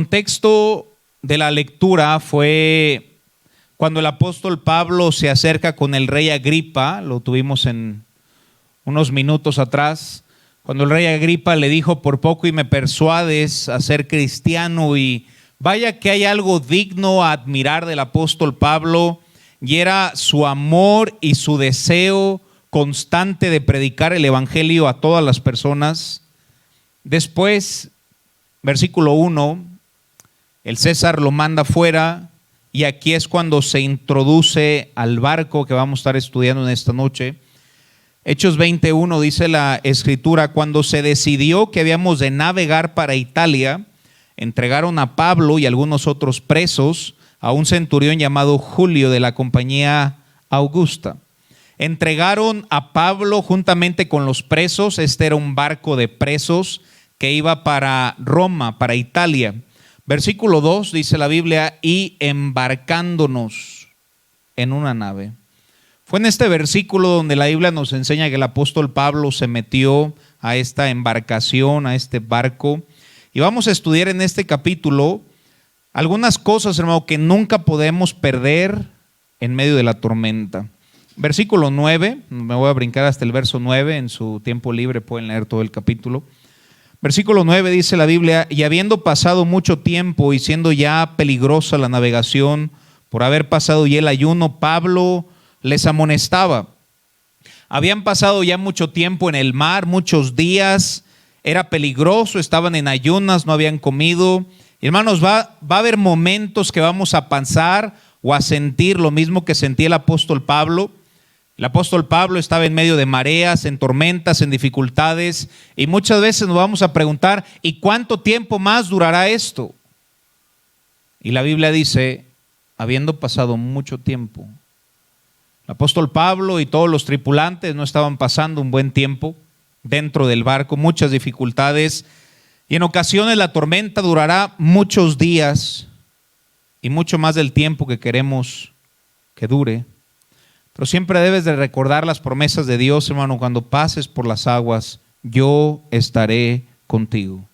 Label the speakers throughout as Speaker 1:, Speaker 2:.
Speaker 1: El contexto de la lectura fue cuando el apóstol Pablo se acerca con el rey Agripa, lo tuvimos en unos minutos atrás, cuando el rey Agripa le dijo: por poco y me persuades a ser cristiano. Y vaya que hay algo digno a admirar del apóstol Pablo, y era su amor y su deseo constante de predicar el evangelio a todas las personas. Después, versículo 1, el César lo manda fuera, y aquí es cuando se introduce al barco que vamos a estar estudiando en esta noche. Hechos 21 dice la escritura: cuando se decidió que habíamos de navegar para Italia, entregaron a Pablo y algunos otros presos a un centurión llamado Julio de la compañía Augusta. Entregaron a Pablo juntamente con los presos. Este era un barco de presos que iba para Roma, para Italia. Versículo 2 dice la Biblia: y embarcándonos en una nave. Fue en este versículo donde la Biblia nos enseña que el apóstol Pablo se metió a esta embarcación, a este barco. Y vamos a estudiar en este capítulo algunas cosas, hermano, que nunca podemos perder en medio de la tormenta. Versículo 9, me voy a brincar hasta el verso 9, en su tiempo libre pueden leer todo el capítulo. Versículo 9 dice la Biblia: y habiendo pasado mucho tiempo y siendo ya peligrosa la navegación por haber pasado ya el ayuno, Pablo les amonestaba. Habían pasado ya mucho tiempo en el mar, muchos días, era peligroso, estaban en ayunas, no habían comido. Y hermanos, va a haber momentos que vamos a pasar o a sentir lo mismo que sentía el apóstol Pablo. El apóstol Pablo estaba en medio de mareas, en tormentas, en dificultades, y muchas veces nos vamos a preguntar: ¿y cuánto tiempo más durará esto? Y la Biblia dice: habiendo pasado mucho tiempo. El apóstol Pablo y todos los tripulantes no estaban pasando un buen tiempo dentro del barco, muchas dificultades, y en ocasiones la tormenta durará muchos días y mucho más del tiempo que queremos que dure. Pero siempre debes de recordar las promesas de Dios, hermano: cuando pases por las aguas, yo estaré contigo.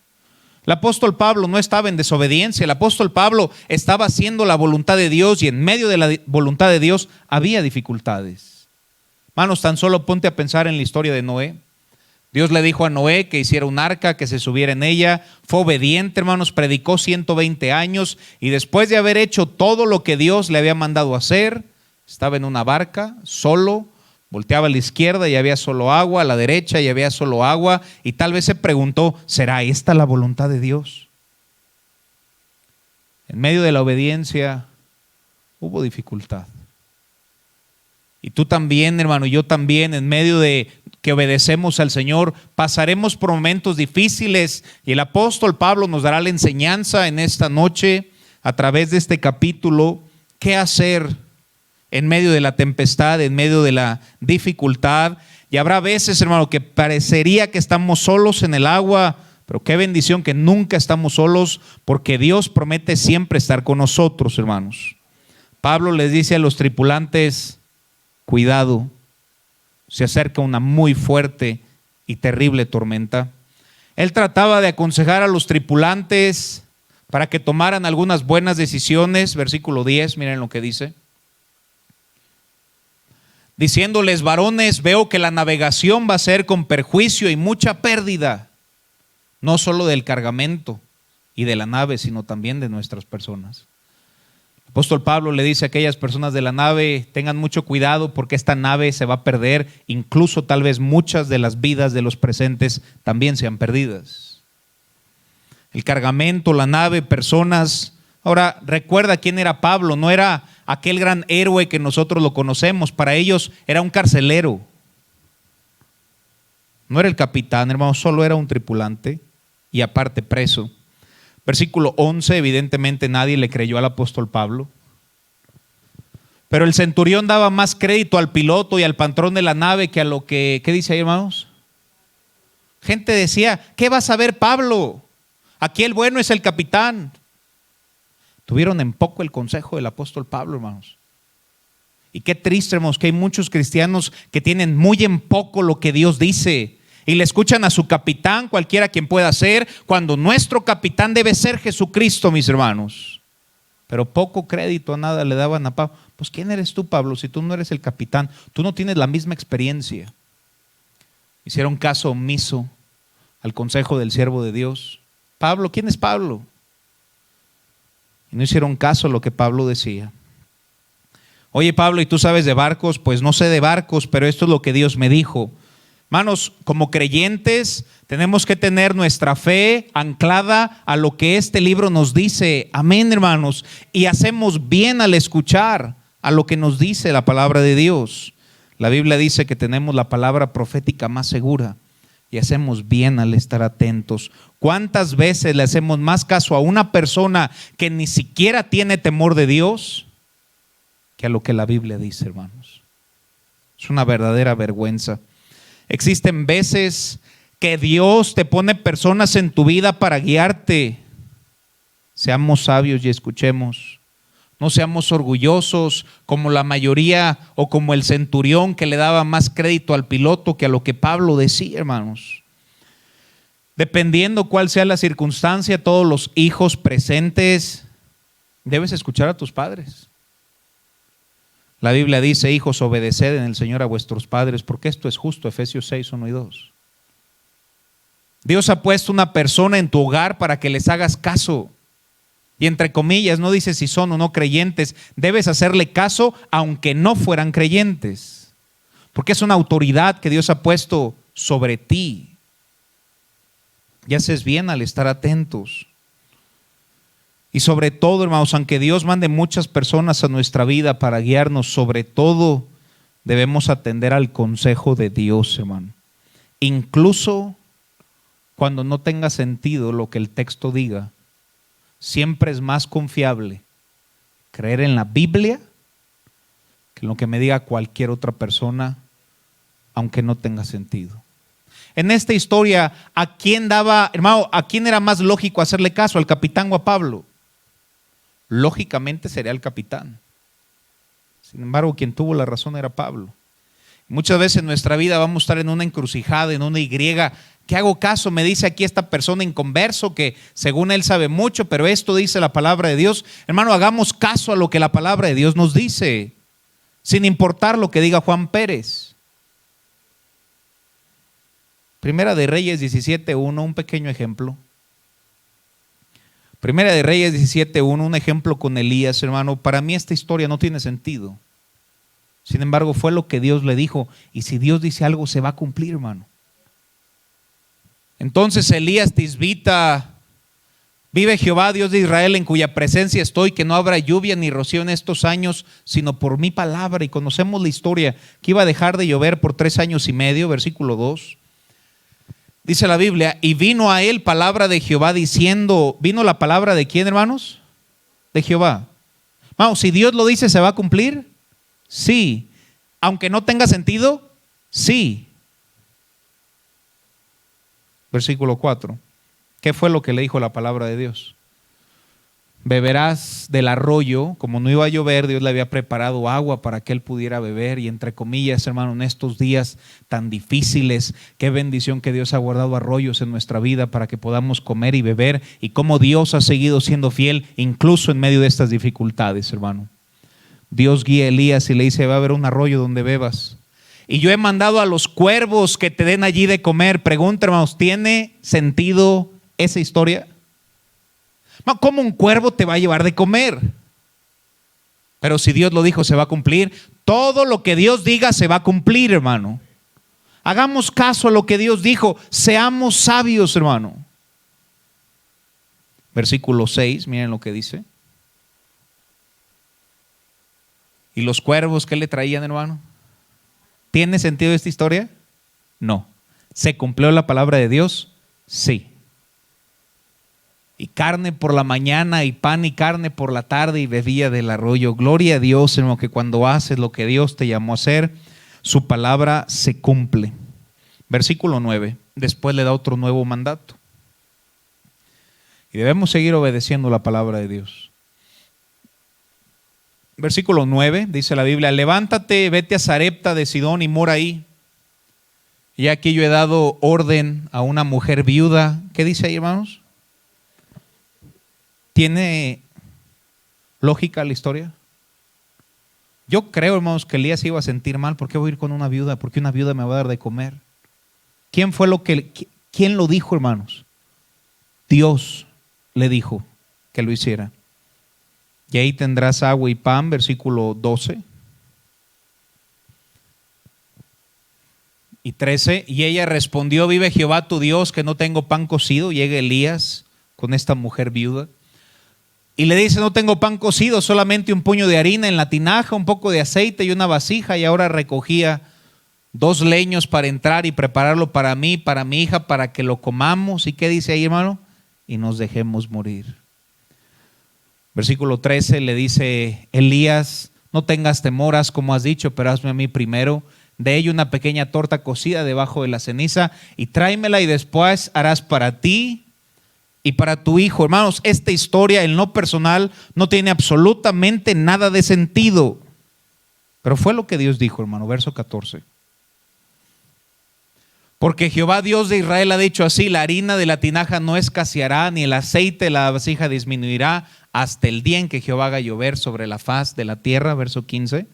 Speaker 1: El apóstol Pablo no estaba en desobediencia, el apóstol Pablo estaba haciendo la voluntad de Dios, y en medio de la voluntad de Dios había dificultades. Hermanos, tan solo ponte a pensar en la historia de Noé. Dios le dijo a Noé que hiciera un arca, que se subiera en ella. Fue obediente, hermanos, predicó 120 años, y después de haber hecho todo lo que Dios le había mandado hacer, estaba en una barca, solo, volteaba a la izquierda y había solo agua, a la derecha y había solo agua, y tal vez se preguntó: ¿será esta la voluntad de Dios? En medio de la obediencia hubo dificultad. Y tú también, hermano, y yo también, en medio de que obedecemos al Señor, pasaremos por momentos difíciles, y el apóstol Pablo nos dará la enseñanza en esta noche a través de este capítulo: qué hacer en medio de la tempestad, en medio de la dificultad. Y habrá veces, hermano, que parecería que estamos solos en el agua, pero qué bendición que nunca estamos solos, porque Dios promete siempre estar con nosotros, hermanos. Pablo les dice a los tripulantes: cuidado, se acerca una muy fuerte y terrible tormenta. Él trataba de aconsejar a los tripulantes para que tomaran algunas buenas decisiones. Versículo 10, miren lo que dice: diciéndoles: varones, veo que la navegación va a ser con perjuicio y mucha pérdida, no solo del cargamento y de la nave, sino también de nuestras personas. El apóstol Pablo le dice a aquellas personas de la nave: tengan mucho cuidado, porque esta nave se va a perder, incluso tal vez muchas de las vidas de los presentes también sean perdidas. El cargamento, la nave, personas. Ahora, recuerda quién era Pablo. No era aquel gran héroe que nosotros lo conocemos. Para ellos era un carcelero. No era el capitán, hermano, solo era un tripulante, y aparte preso. Versículo 11, evidentemente nadie le creyó al apóstol Pablo. Pero el centurión daba más crédito al piloto y al patrón de la nave que a lo que, ¿qué dice ahí, hermanos? Gente decía: ¿qué va a saber Pablo? Aquí el bueno es el capitán. Tuvieron en poco el consejo del apóstol Pablo, hermanos. Y qué triste, hermanos, que hay muchos cristianos que tienen muy en poco lo que Dios dice. y le escuchan a su capitán, cualquiera quien pueda ser, cuando nuestro capitán debe ser Jesucristo, mis hermanos. Pero poco crédito a nada le daban a Pablo. Pues ¿quién eres tú, Pablo? Si tú no eres el capitán, tú no tienes la misma experiencia. Hicieron caso omiso al consejo del siervo de Dios. Pablo, ¿quién es Pablo? Y no hicieron caso a lo que Pablo decía. Oye, Pablo, ¿y tú sabes de barcos? Pues no sé de barcos, pero esto es lo que Dios me dijo. Hermanos, como creyentes tenemos que tener nuestra fe anclada a lo que este libro nos dice. Amén, hermanos. Y hacemos bien al escuchar a lo que nos dice la palabra de Dios. La Biblia dice que tenemos la palabra profética más segura y hacemos bien al estar atentos. ¿Cuántas veces le hacemos más caso a una persona que ni siquiera tiene temor de Dios que a lo que la Biblia dice, hermanos? Es una verdadera vergüenza. Existen veces que Dios te pone personas en tu vida para guiarte. Seamos sabios y escuchemos. No seamos orgullosos como la mayoría o como el centurión que le daba más crédito al piloto que a lo que Pablo decía, hermanos. Dependiendo cuál sea la circunstancia, todos los hijos presentes debes escuchar a tus padres. La Biblia dice: hijos, obedeced en el Señor a vuestros padres, porque esto es justo. Efesios 6, 1 y 2. Dios ha puesto una persona en tu hogar para que les hagas caso. Y entre comillas, no dice si son o no creyentes, debes hacerle caso aunque no fueran creyentes, porque es una autoridad que Dios ha puesto sobre ti. Y haces bien al estar atentos. Y sobre todo, hermanos, aunque Dios mande muchas personas a nuestra vida para guiarnos, sobre todo debemos atender al consejo de Dios, hermano. Incluso cuando no tenga sentido lo que el texto diga, siempre es más confiable creer en la Biblia que en lo que me diga cualquier otra persona, aunque no tenga sentido. En esta historia, ¿a quién daba, hermano, a quién era más lógico hacerle caso, al capitán o a Pablo? Lógicamente sería el capitán. Sin embargo, quien tuvo la razón era Pablo. Muchas veces en nuestra vida vamos a estar en una encrucijada, en una Y. ¿Qué hago caso? Me dice aquí esta persona inconverso que según él sabe mucho, pero esto dice la palabra de Dios. Hermano, hagamos caso a lo que la palabra de Dios nos dice, sin importar lo que diga Juan Pérez. Primera de Reyes 17:1, un pequeño ejemplo. Primera de Reyes 17:1, un ejemplo con Elías, hermano. Para mí esta historia no tiene sentido. Sin embargo, fue lo que Dios le dijo. Y si Dios dice algo, se va a cumplir, hermano. Entonces Elías tisbita: vive Jehová, Dios de Israel, en cuya presencia estoy, que no habrá lluvia ni rocío en estos años, sino por mi palabra. Y conocemos la historia, que iba a dejar de llover por 3 años y medio, versículo 2. Dice la Biblia: y vino a él palabra de Jehová diciendo. ¿Vino la palabra de quién, hermanos? De Jehová. Vamos, si Dios lo dice, ¿se va a cumplir? Sí. Aunque no tenga sentido, sí. Versículo 4. ¿Qué fue lo que le dijo la palabra de Dios? Beberás del arroyo. Como no iba a llover, Dios le había preparado agua para que él pudiera beber. Y entre comillas, hermano, en estos días tan difíciles, qué bendición que Dios ha guardado arroyos en nuestra vida para que podamos comer y beber. Y cómo Dios ha seguido siendo fiel incluso en medio de estas dificultades, hermano. Dios guía a Elías y le dice: va a haber un arroyo donde bebas. Y yo he mandado a los cuervos que te den allí de comer. Pregunta, hermanos, ¿tiene sentido esa historia? ¿Cómo un cuervo te va a llevar de comer? Pero si Dios lo dijo, se va a cumplir. Todo lo que Dios diga se va a cumplir, hermano. Hagamos caso a lo que Dios dijo. Seamos sabios, hermano. Versículo 6, miren lo que dice. ¿Y los cuervos qué le traían, hermano? ¿Tiene sentido esta historia? No. ¿Se cumplió la palabra de Dios? Sí. Y carne por la mañana y pan y carne por la tarde y bebía del arroyo. Gloria a Dios, hermano, que cuando haces lo que Dios te llamó a hacer, su palabra se cumple. Versículo 9, después le da otro nuevo mandato. Y debemos seguir obedeciendo la palabra de Dios. Versículo 9, dice la Biblia: levántate, vete a Sarepta de Sidón y mora ahí. Y aquí yo he dado orden a una mujer viuda. ¿Qué dice ahí, hermanos? ¿Tiene lógica la historia? Yo creo, hermanos, que Elías se iba a sentir mal. ¿Por qué voy a ir con una viuda? ¿Por qué una viuda me va a dar de comer? ¿Quién lo dijo, hermanos? Dios le dijo que lo hiciera. Y ahí tendrás agua y pan, versículo 12 y 13. Y ella respondió: vive Jehová tu Dios, que no tengo pan cocido. Llega Elías con esta mujer viuda y le dice: no tengo pan cocido, solamente un puño de harina en la tinaja, un poco de aceite y una vasija. Y ahora recogía 2 leños para entrar y prepararlo para mí, para mi hija, para que lo comamos. ¿Y qué dice ahí, hermano? Y nos dejemos morir. Versículo 13 le dice Elías: no tengas temor, haz como has dicho, pero hazme a mí primero de ello una pequeña torta cocida debajo de la ceniza y tráemela, y después harás para ti y para tu hijo. Hermanos, esta historia en lo personal no tiene absolutamente nada de sentido, pero fue lo que Dios dijo, hermano. Verso 14. Porque Jehová Dios de Israel ha dicho así: la harina de la tinaja no escaseará, ni el aceite de la vasija disminuirá, hasta el día en que Jehová haga llover sobre la faz de la tierra. Verso 15.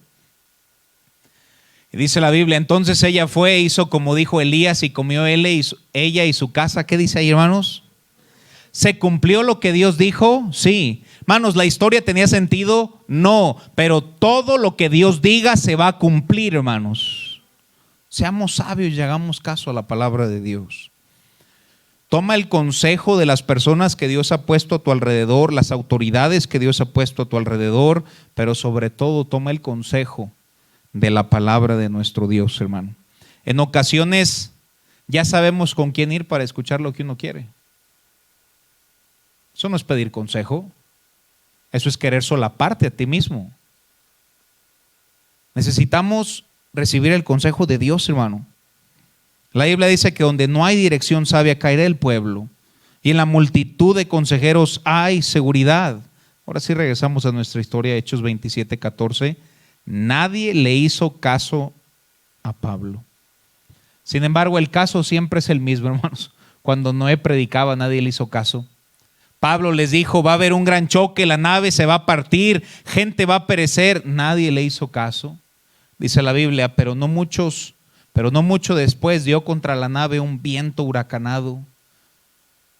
Speaker 1: Y dice la Biblia: entonces ella fue e hizo como dijo Elías, y comió ella y su casa. ¿Qué dice ahí, hermanos? ¿Se cumplió lo que Dios dijo? Sí. Hermanos, ¿la historia tenía sentido? No, pero todo lo que Dios diga se va a cumplir, hermanos. Seamos sabios y hagamos caso a la palabra de Dios. Toma el consejo de las personas que Dios ha puesto a tu alrededor, las autoridades que Dios ha puesto a tu alrededor, pero sobre todo toma el consejo de la palabra de nuestro Dios, hermano. En ocasiones ya sabemos con quién ir para escuchar lo que uno quiere. Eso no es pedir consejo, eso es querer solaparte a ti mismo. Necesitamos recibir el consejo de Dios, hermano. La Biblia dice que donde no hay dirección sabia caerá el pueblo, y en la multitud de consejeros hay seguridad. Ahora sí regresamos a nuestra historia, Hechos 27:14. Nadie le hizo caso a Pablo. Sin embargo, el caso siempre es el mismo, hermanos. Cuando Noé predicaba, nadie le hizo caso. Pablo les dijo: va a haber un gran choque, la nave se va a partir, gente va a perecer. Nadie le hizo caso. Dice la Biblia: pero no mucho después dio contra la nave un viento huracanado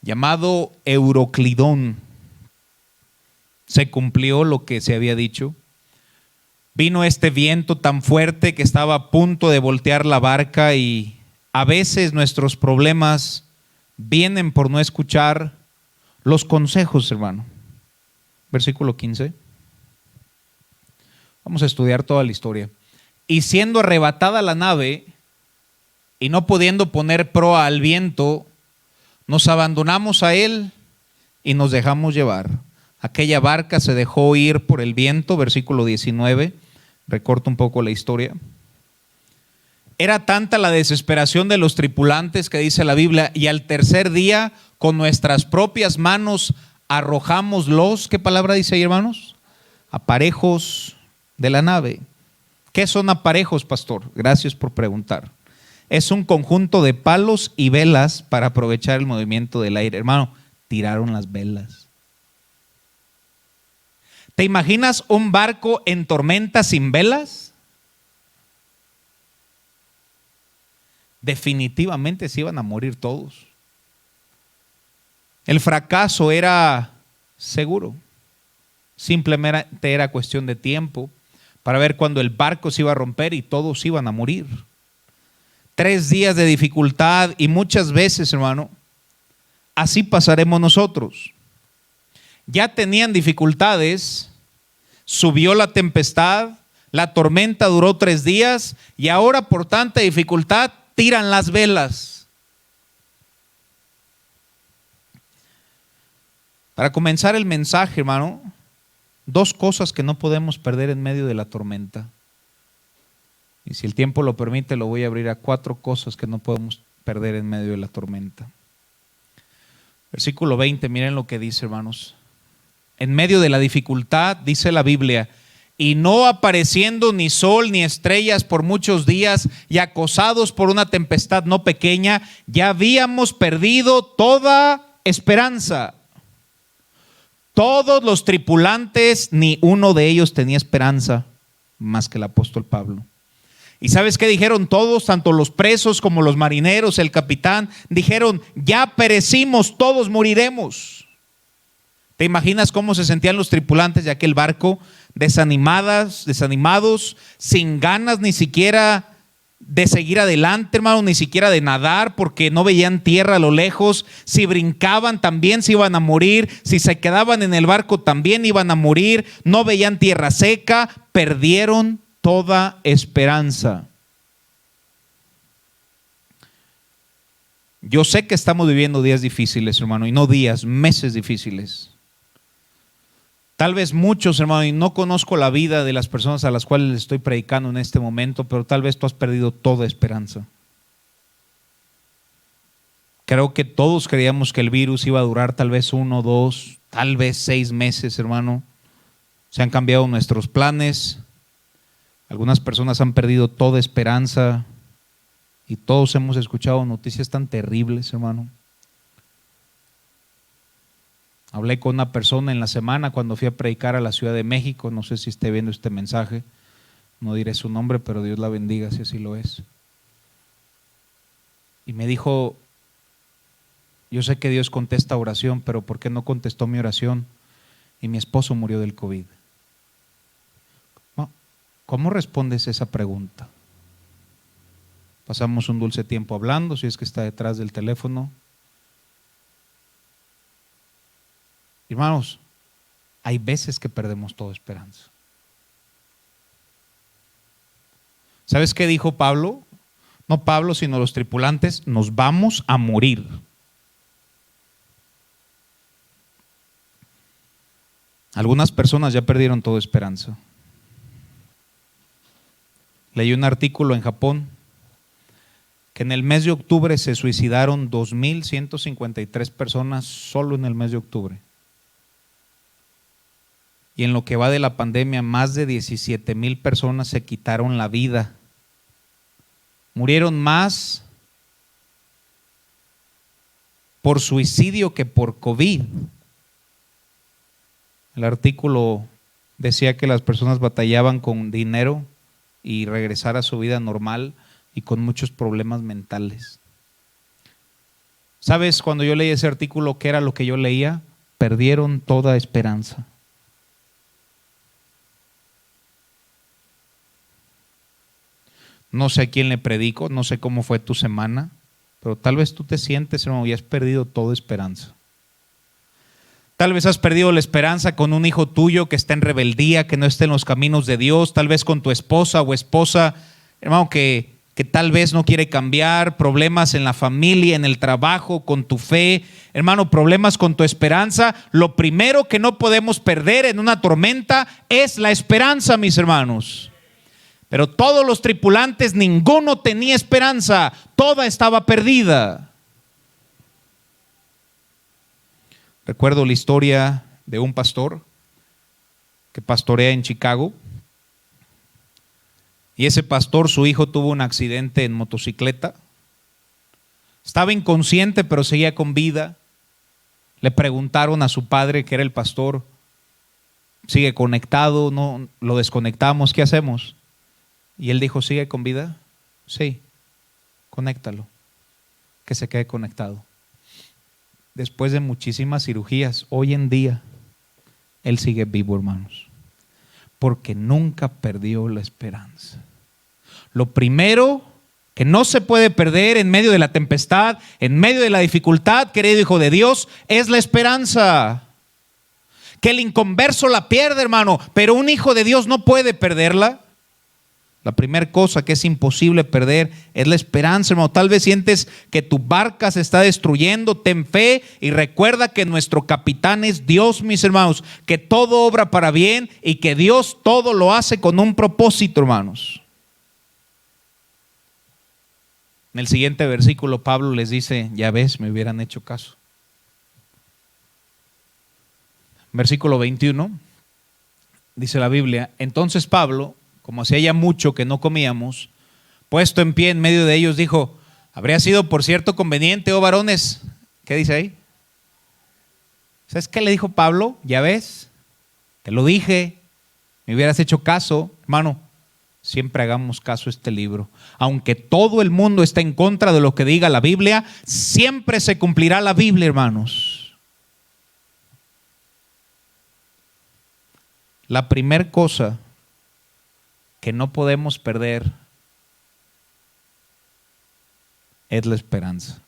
Speaker 1: llamado Euroclidón. Se cumplió lo que se había dicho. Vino este viento tan fuerte que estaba a punto de voltear la barca, y a veces nuestros problemas vienen por no escuchar los consejos, hermano. Versículo 15. Vamos a estudiar toda la historia. Y siendo arrebatada la nave y no pudiendo poner proa al viento, nos abandonamos a él y nos dejamos llevar. Aquella barca se dejó ir por el viento. Versículo 19. Recorto un poco la historia. Era tanta la desesperación de los tripulantes que dice la Biblia: y al tercer día con nuestras propias manos arrojamos los, ¿qué palabra dice ahí, hermanos? Aparejos de la nave. ¿Qué son aparejos, pastor? Gracias por preguntar. Es un conjunto de palos y velas para aprovechar el movimiento del aire. Hermano, tiraron las velas. ¿Te imaginas un barco en tormenta sin velas? Definitivamente se iban a morir todos. El fracaso era seguro. Simplemente era cuestión de tiempo para ver cuando el barco se iba a romper y todos iban a morir. 3 días de dificultad, y muchas veces, hermano, así pasaremos nosotros. Ya tenían dificultades, subió la tempestad, la tormenta duró 3 días, y ahora por tanta dificultad tiran las velas. Para comenzar el mensaje, hermano, 2 cosas que no podemos perder en medio de la tormenta. Y si el tiempo lo permite, lo voy a abrir a 4 cosas que no podemos perder en medio de la tormenta. Versículo 20, miren lo que dice, hermanos. En medio de la dificultad, dice la Biblia: y no apareciendo ni sol ni estrellas por muchos días, y acosados por una tempestad no pequeña, ya habíamos perdido toda esperanza. Todos los tripulantes, ni uno de ellos tenía esperanza más que el apóstol Pablo. ¿Y sabes qué dijeron todos, tanto los presos como los marineros, el capitán? Dijeron: ya perecimos, todos moriremos. ¿Te imaginas cómo se sentían los tripulantes de aquel barco? Desanimados, sin ganas ni siquiera de seguir adelante, hermano, ni siquiera de nadar, porque no veían tierra a lo lejos. Si brincaban también se iban a morir, si se quedaban en el barco también iban a morir. No veían tierra seca, perdieron toda esperanza. Yo sé que estamos viviendo días difíciles, hermano, y no días, meses difíciles. Tal vez muchos, hermano, y no conozco la vida de las personas a las cuales les estoy predicando en este momento, pero tal vez tú has perdido toda esperanza. Creo que todos creíamos que el virus iba a durar tal vez 1, 2, tal vez 6 meses, hermano. Se han cambiado nuestros planes. Algunas personas han perdido toda esperanza y todos hemos escuchado noticias tan terribles, hermano. Hablé con una persona en la semana cuando fui a predicar a la Ciudad de México. No sé si esté viendo este mensaje. No diré su nombre, pero Dios la bendiga si así lo es. Y me dijo: yo sé que Dios contesta oración, pero ¿por qué no contestó mi oración? Y mi esposo murió del COVID. ¿Cómo respondes esa pregunta? Pasamos un dulce tiempo hablando, si es que está detrás del teléfono. Hermanos, hay veces que perdemos toda esperanza. ¿Sabes qué dijo Pablo? No Pablo, sino los tripulantes: nos vamos a morir. Algunas personas ya perdieron toda esperanza. Leí un artículo en Japón que en el mes de octubre se suicidaron 2,153 personas solo en el mes de octubre. Y en lo que va de la pandemia, más de 17,000 personas se quitaron la vida. Murieron más por suicidio que por COVID. El artículo decía que las personas batallaban con dinero y regresar a su vida normal y con muchos problemas mentales. ¿Sabes? Cuando yo leí ese artículo, ¿qué era lo que yo leía? Perdieron toda esperanza. No sé a quién le predico, no sé cómo fue tu semana, pero tal vez tú te sientes, hermano, y has perdido toda esperanza. Tal vez has perdido la esperanza con un hijo tuyo que está en rebeldía, que no está en los caminos de Dios. Tal vez con tu esposa o esposa, hermano, que tal vez no quiere cambiar. Problemas en la familia, en el trabajo, con tu fe. Hermano, problemas con tu esperanza. Lo primero que no podemos perder en una tormenta es la esperanza, mis hermanos. Pero todos los tripulantes, ninguno tenía esperanza. Toda estaba perdida. Recuerdo la historia de un pastor que pastorea en Chicago. Y ese pastor, su hijo tuvo un accidente en motocicleta. Estaba inconsciente, pero seguía con vida. Le preguntaron a su padre, que era el pastor: ¿sigue conectado? No, lo desconectamos, ¿qué hacemos? Y él dijo: ¿sigue con vida? Sí, conéctalo, que se quede conectado. Después de muchísimas cirugías, hoy en día, él sigue vivo, hermanos, porque nunca perdió la esperanza. Lo primero que no se puede perder en medio de la tempestad, en medio de la dificultad, querido hijo de Dios, es la esperanza. Que el inconverso la pierde, hermano, pero un hijo de Dios no puede perderla. La primera cosa que es imposible perder es la esperanza, hermano. Tal vez sientes que tu barca se está destruyendo. Ten fe y recuerda que nuestro capitán es Dios, mis hermanos, que todo obra para bien y que Dios todo lo hace con un propósito, hermanos. En el siguiente versículo Pablo les dice: ya ves, me hubieran hecho caso. Versículo 21. dice la Biblia, entonces Pablo, como hacía ya mucho que no comíamos, puesto en pie en medio de ellos, dijo, habría sido por cierto conveniente, oh varones. ¿Qué dice ahí? ¿Sabes qué le dijo Pablo? Ya ves, te lo dije, me hubieras hecho caso. Hermano, siempre hagamos caso a este libro. Aunque todo el mundo está en contra de lo que diga la Biblia, siempre se cumplirá la Biblia, hermanos. La primera cosa que no podemos perder es la esperanza.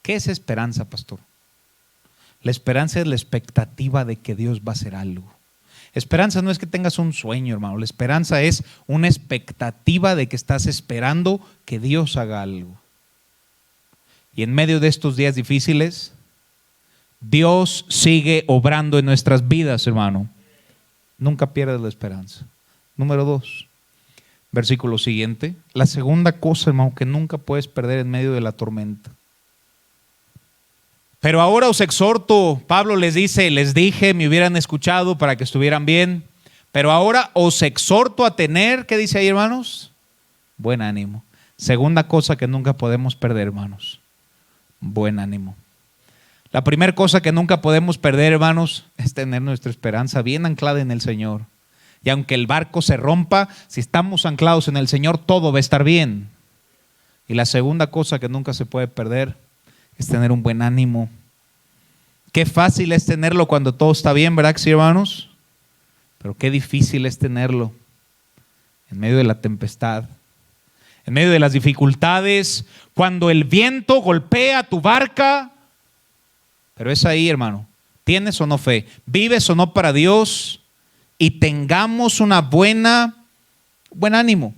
Speaker 1: ¿Qué es esperanza, pastor? La esperanza es la expectativa de que Dios va a hacer algo. Esperanza no es que tengas un sueño, hermano. La esperanza es una expectativa de que estás esperando que Dios haga algo. Y en medio de estos días difíciles, Dios sigue obrando en nuestras vidas, hermano. Nunca pierdas la esperanza. Número 2, versículo siguiente. La segunda cosa, hermano, que nunca puedes perder en medio de la tormenta. Pero ahora os exhorto, Pablo les dice, les dije, me hubieran escuchado para que estuvieran bien. Pero ahora os exhorto a tener, ¿qué dice ahí, hermanos? Buen ánimo. Segunda cosa que nunca podemos perder, hermanos. Buen ánimo. La primera cosa que nunca podemos perder, hermanos, es tener nuestra esperanza bien anclada en el Señor. Y aunque el barco se rompa, si estamos anclados en el Señor, todo va a estar bien. Y la segunda cosa que nunca se puede perder es tener un buen ánimo. Qué fácil es tenerlo cuando todo está bien, ¿verdad que sí, hermanos? Pero qué difícil es tenerlo en medio de la tempestad, en medio de las dificultades, cuando el viento golpea tu barca. Pero es ahí, hermano, ¿tienes o no fe? ¿Vives o no para Dios? Y tengamos buen ánimo.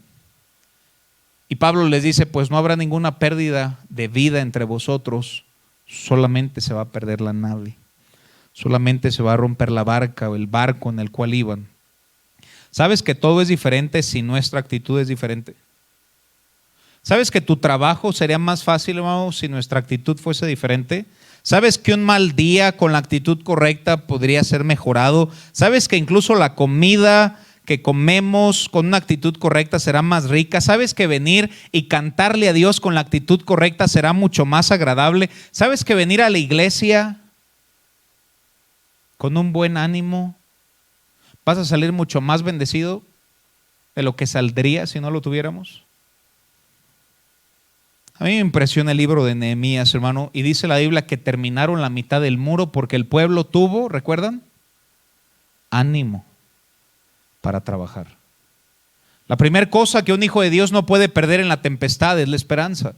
Speaker 1: Y Pablo les dice, pues no habrá ninguna pérdida de vida entre vosotros, solamente se va a perder la nave, solamente se va a romper la barca o el barco en el cual iban. ¿Sabes que todo es diferente si nuestra actitud es diferente? ¿Sabes que tu trabajo sería más fácil, hermano, si nuestra actitud fuese diferente? ¿Sabes que un mal día con la actitud correcta podría ser mejorado? ¿Sabes que incluso la comida que comemos con una actitud correcta será más rica? ¿Sabes que venir y cantarle a Dios con la actitud correcta será mucho más agradable? ¿Sabes que venir a la iglesia con un buen ánimo vas a salir mucho más bendecido de lo que saldría si no lo tuviéramos? A mí me impresiona el libro de Nehemías, hermano, y dice la Biblia que terminaron la mitad del muro porque el pueblo tuvo, ¿recuerdan? Ánimo para trabajar. La primera cosa que un hijo de Dios no puede perder en la tempestad es la esperanza.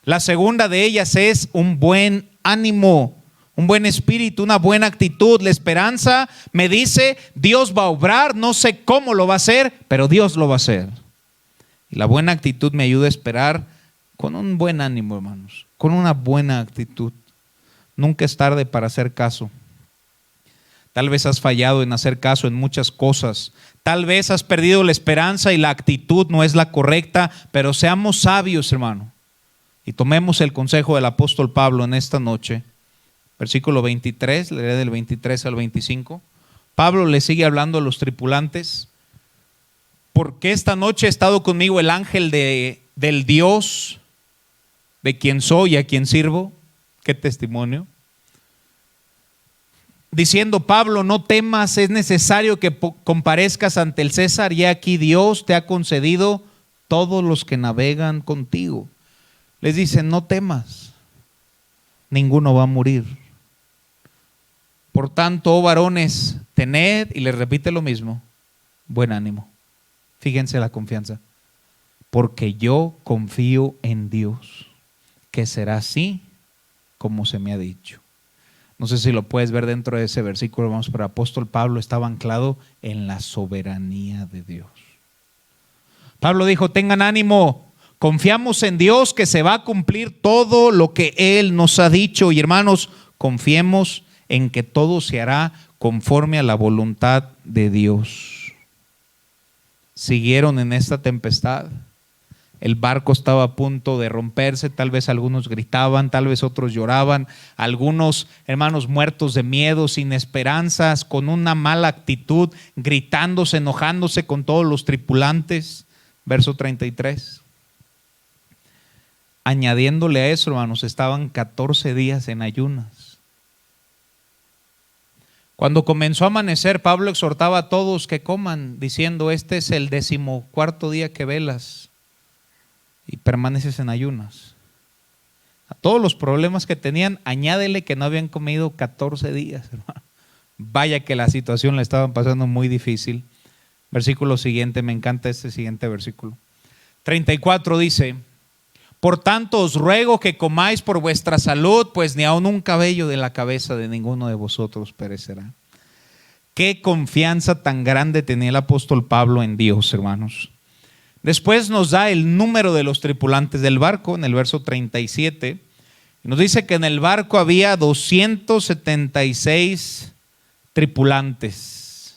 Speaker 1: La segunda de ellas es un buen ánimo, un buen espíritu, una buena actitud. La esperanza me dice, Dios va a obrar, no sé cómo lo va a hacer, pero Dios lo va a hacer. Y la buena actitud me ayuda a esperar con un buen ánimo, hermanos, con una buena actitud. Nunca es tarde para hacer caso. Tal vez has fallado en hacer caso en muchas cosas. Tal vez has perdido la esperanza y la actitud no es la correcta, pero seamos sabios, hermano, y tomemos el consejo del apóstol Pablo en esta noche. Versículo 23, leeré del 23 al 25. Pablo le sigue hablando a los tripulantes. Porque esta noche ha estado conmigo el ángel del Dios de quien soy y a quien sirvo. Qué testimonio. Diciendo, Pablo, no temas, es necesario que comparezcas ante el César, y aquí Dios te ha concedido todos los que navegan contigo. Les dice, no temas, ninguno va a morir. Por tanto, oh varones, tened, y les repite lo mismo, buen ánimo. Fíjense la confianza. Porque yo confío en Dios, que será así como se me ha dicho. No sé si lo puedes ver dentro de ese versículo, vamos, pero el apóstol Pablo estaba anclado en la soberanía de Dios. Pablo dijo, tengan ánimo, confiamos en Dios que se va a cumplir todo lo que Él nos ha dicho. Y hermanos, confiemos en que todo se hará conforme a la voluntad de Dios. Siguieron en esta tempestad, El barco estaba a punto de romperse, tal vez algunos gritaban, tal vez otros lloraban, algunos hermanos muertos de miedo, sin esperanzas, con una mala actitud, gritándose, enojándose con todos los tripulantes. Verso 33. Añadiéndole a eso, hermanos, estaban 14 días en ayunas. Cuando comenzó a amanecer, Pablo exhortaba a todos que coman, diciendo: este es el 14º día que velas y permaneces en ayunas. A todos los problemas que tenían, añádele que no habían comido 14 días, hermano. Vaya que la situación la estaban pasando muy difícil. Versículo siguiente, me encanta este siguiente versículo. 34 dice: por tanto os ruego que comáis por vuestra salud, pues ni aun un cabello de la cabeza de ninguno de vosotros perecerá. Qué confianza tan grande tenía el apóstol Pablo en Dios, hermanos. Después nos da el número de los tripulantes del barco en el verso 37. Nos dice que en el barco había 276 tripulantes.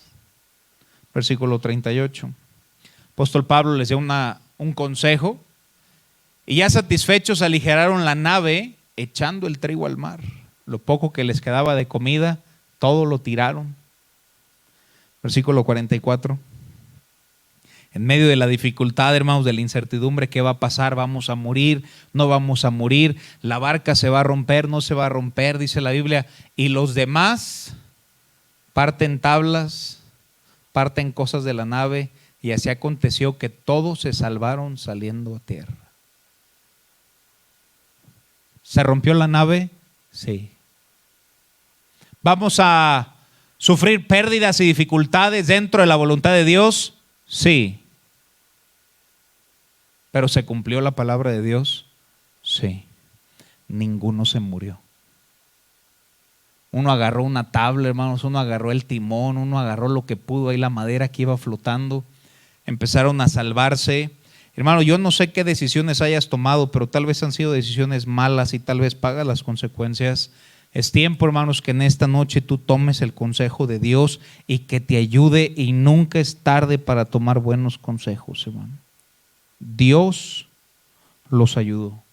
Speaker 1: Versículo 38. Apóstol Pablo les dio un consejo, y ya satisfechos aligeraron la nave echando el trigo al mar. Lo poco que les quedaba de comida, todo lo tiraron. Versículo 44. En medio de la dificultad, hermanos, de la incertidumbre, ¿qué va a pasar? ¿Vamos a morir? ¿No vamos a morir? ¿La barca se va a romper? ¿No se va a romper? Dice la Biblia. Y los demás parten tablas, parten cosas de la nave, y así aconteció que todos se salvaron saliendo a tierra. ¿Se rompió la nave? Sí. ¿Vamos a sufrir pérdidas y dificultades dentro de la voluntad de Dios? Sí. ¿Pero se cumplió la palabra de Dios? Sí. Ninguno se murió. Uno agarró una tabla, hermanos, uno agarró el timón, uno agarró lo que pudo, ahí la madera que iba flotando. Empezaron a salvarse. Hermano, yo no sé qué decisiones hayas tomado, pero tal vez han sido decisiones malas y tal vez pagas las consecuencias. Es tiempo, hermanos, que en esta noche tú tomes el consejo de Dios y que te ayude, y nunca es tarde para tomar buenos consejos, hermano. Dios los ayudó.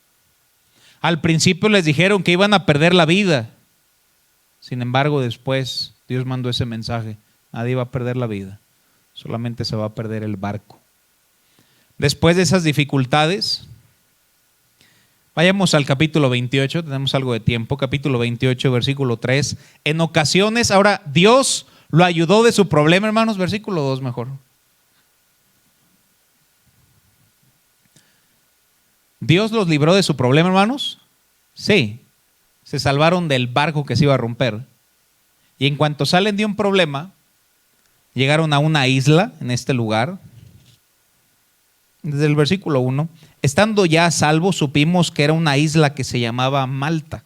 Speaker 1: Al principio les dijeron que iban a perder la vida. Sin embargo, después Dios mandó ese mensaje: nadie va a perder la vida, solamente se va a perder el barco. Después de esas dificultades, vayamos al capítulo 28, tenemos algo de tiempo. Capítulo 28, versículo 3. En ocasiones, ahora Dios lo ayudó de su problema, hermanos. Versículo 2 mejor. ¿Dios los libró de su problema, hermanos? Sí. Se salvaron del barco que se iba a romper. Y en cuanto salen de un problema, llegaron a una isla en este lugar. Desde el versículo 1, estando ya a salvo, supimos que era una isla que se llamaba Malta.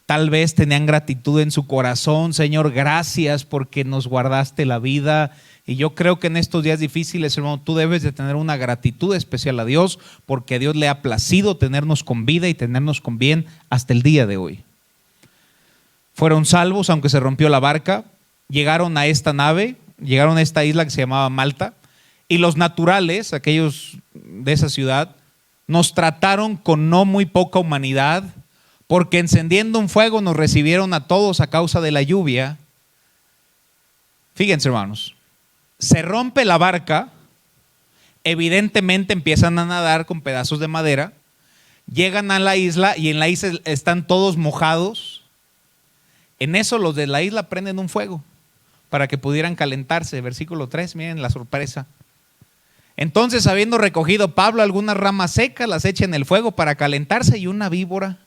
Speaker 1: Tal vez tenían gratitud en su corazón: Señor, gracias porque nos guardaste la vida. Y yo creo que en estos días difíciles, hermano, tú debes de tener una gratitud especial a Dios, porque a Dios le ha placido tenernos con vida y tenernos con bien hasta el día de hoy. Fueron salvos aunque se rompió la barca. Llegaron a esta nave, llegaron a esta isla que se llamaba Malta, y los naturales, aquellos de esa ciudad, nos trataron con no muy poca humanidad, porque encendiendo un fuego nos recibieron a todos a causa de la lluvia. Fíjense, hermanos, se rompe la barca, evidentemente empiezan a nadar con pedazos de madera, llegan a la isla y en la isla están todos mojados. En eso los de la isla prenden un fuego para que pudieran calentarse. Versículo 3, miren la sorpresa. Entonces, habiendo recogido Pablo algunas ramas secas, las echa en el fuego para calentarse, y una víbora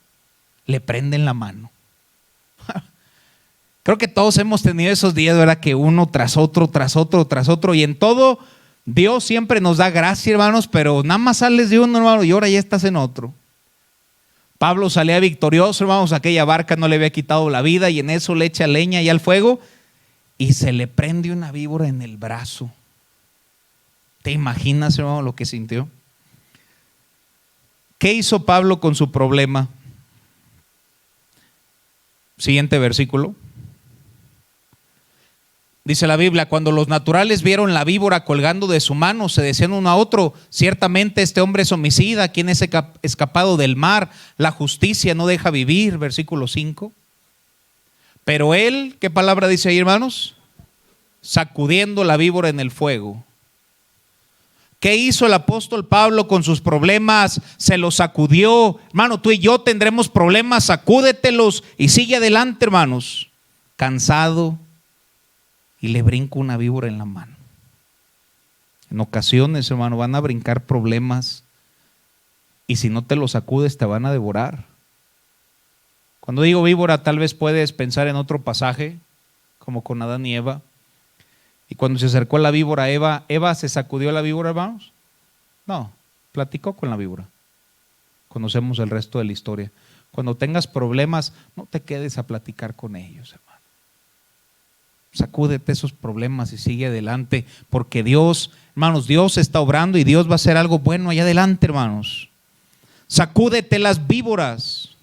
Speaker 1: le prende en la mano. Creo que todos hemos tenido esos días, ¿verdad? Que uno tras otro, tras otro, tras otro, y en todo Dios siempre nos da gracia, hermanos, pero nada más sales de uno, hermano, y ahora ya estás en otro. Pablo salía victorioso, hermanos, aquella barca no le había quitado la vida, y en eso le echa leña y al fuego y se le prende una víbora en el brazo. ¿Te imaginas, hermano, lo que sintió? ¿Qué hizo Pablo con su problema? Siguiente versículo. Dice la Biblia, cuando los naturales vieron la víbora colgando de su mano, se decían uno a otro, ciertamente este hombre es homicida, quien es escapado del mar, la justicia no deja vivir, versículo 5. Pero él, ¿qué palabra dice ahí, hermanos? Sacudiendo la víbora en el fuego. ¿Qué hizo el apóstol Pablo con sus problemas? Se los sacudió. Hermano, tú y yo tendremos problemas, sacúdetelos y sigue adelante, hermanos. Cansado, y le brinca una víbora en la mano. En ocasiones, hermano, van a brincar problemas y si no te los sacudes te van a devorar. Cuando digo víbora, tal vez puedes pensar en otro pasaje, como con Adán y Eva. Y cuando se acercó la víbora a Eva, ¿Eva se sacudió a la víbora, hermanos? No, platicó con la víbora. Conocemos el resto de la historia. Cuando tengas problemas, no te quedes a platicar con ellos, hermano. Sacúdete esos problemas y sigue adelante, porque Dios, hermanos, Dios está obrando y Dios va a hacer algo bueno allá adelante, hermanos. Sacúdete las víboras,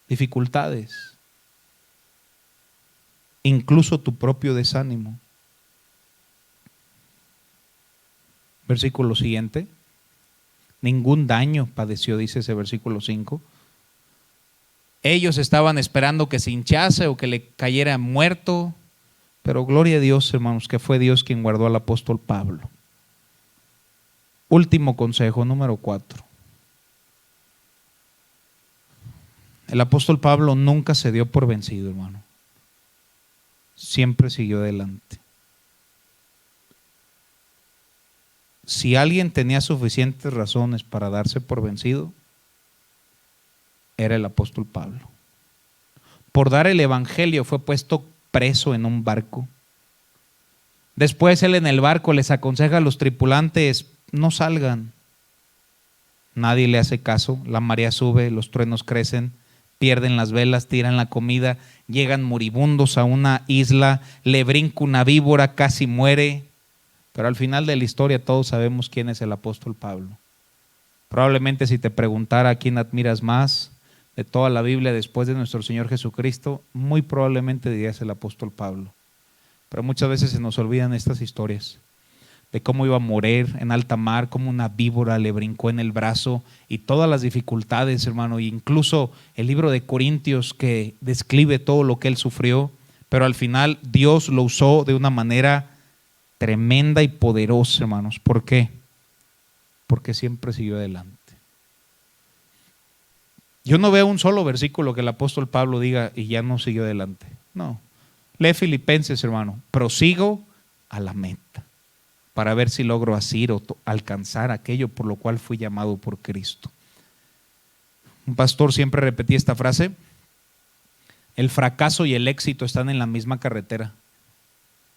Speaker 1: dificultades, incluso tu propio desánimo. Versículo siguiente. Ningún daño padeció, dice ese versículo 5. Ellos estaban esperando que se hinchase o que le cayera muerto, pero gloria a Dios, hermanos, que fue Dios quien guardó al apóstol Pablo. Último consejo, número 4. El apóstol Pablo nunca se dio por vencido, hermano. Siempre siguió adelante. Si alguien tenía suficientes razones para darse por vencido, era el apóstol Pablo. Por dar el evangelio fue puesto preso en un barco. Después él en el barco les aconseja a los tripulantes, no salgan. Nadie le hace caso, la marea sube, los truenos crecen, pierden las velas, tiran la comida, llegan moribundos a una isla, le brinca una víbora, casi muere. Pero al final de la historia todos sabemos quién es el apóstol Pablo. Probablemente si te preguntara a quién admiras más de toda la Biblia después de nuestro Señor Jesucristo, muy probablemente dirías el apóstol Pablo. Pero muchas veces se nos olvidan estas historias de cómo iba a morir en alta mar, cómo una víbora le brincó en el brazo y todas las dificultades, hermano, e incluso el libro de Corintios que describe todo lo que él sufrió, pero al final Dios lo usó de una manera tremenda y poderosa, hermanos. ¿Por qué? Porque siempre siguió adelante. Yo no veo un solo versículo que el apóstol Pablo diga y ya no siguió adelante. No. Lee Filipenses, hermano. Prosigo a la meta para ver si logro asir o alcanzar aquello por lo cual fui llamado por Cristo. Un pastor siempre repetía esta frase: el fracaso y el éxito están en la misma carretera,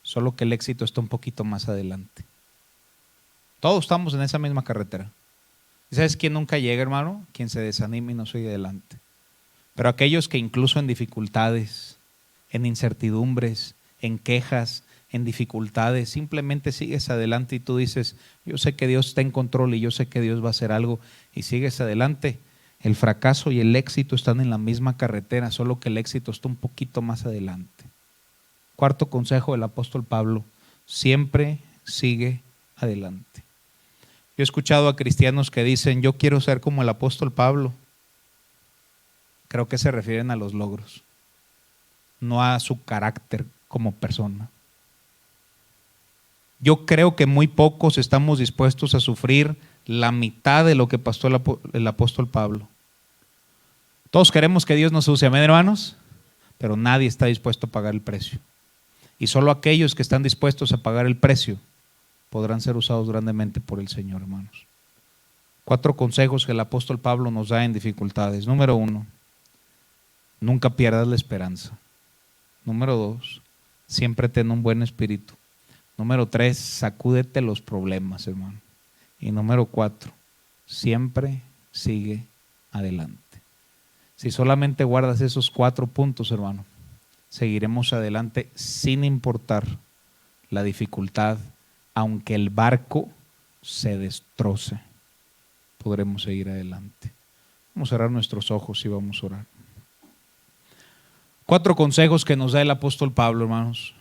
Speaker 1: solo que el éxito está un poquito más adelante. Todos estamos en esa misma carretera. ¿Y sabes quién nunca llega, hermano? Quien se desanima y no sigue adelante. Pero aquellos que incluso en dificultades, en incertidumbres, en quejas, en dificultades, simplemente sigues adelante y tú dices, yo sé que Dios está en control y yo sé que Dios va a hacer algo, y sigues adelante. El fracaso y el éxito están en la misma carretera, solo que el éxito está un poquito más adelante. Cuarto consejo del apóstol Pablo: siempre sigue adelante. Yo he escuchado a cristianos que dicen, yo quiero ser como el apóstol Pablo. Creo que se refieren a los logros, no a su carácter como persona. Yo creo que muy pocos estamos dispuestos a sufrir la mitad de lo que pasó el apóstol Pablo. Todos queremos que Dios nos use, amén, hermanos, pero nadie está dispuesto a pagar el precio. Y solo aquellos que están dispuestos a pagar el precio podrán ser usados grandemente por el Señor, hermanos. 4 consejos que el apóstol Pablo nos da en dificultades. Número 1, nunca pierdas la esperanza. Número 2, siempre ten un buen espíritu. Número 3, sacúdete los problemas, hermano. Y número 4, siempre sigue adelante. Si solamente guardas esos 4 puntos, hermano, seguiremos adelante sin importar la dificultad. Aunque el barco se destroce, podremos seguir adelante. Vamos a cerrar nuestros ojos y vamos a orar. 4 consejos que nos da el apóstol Pablo, hermanos.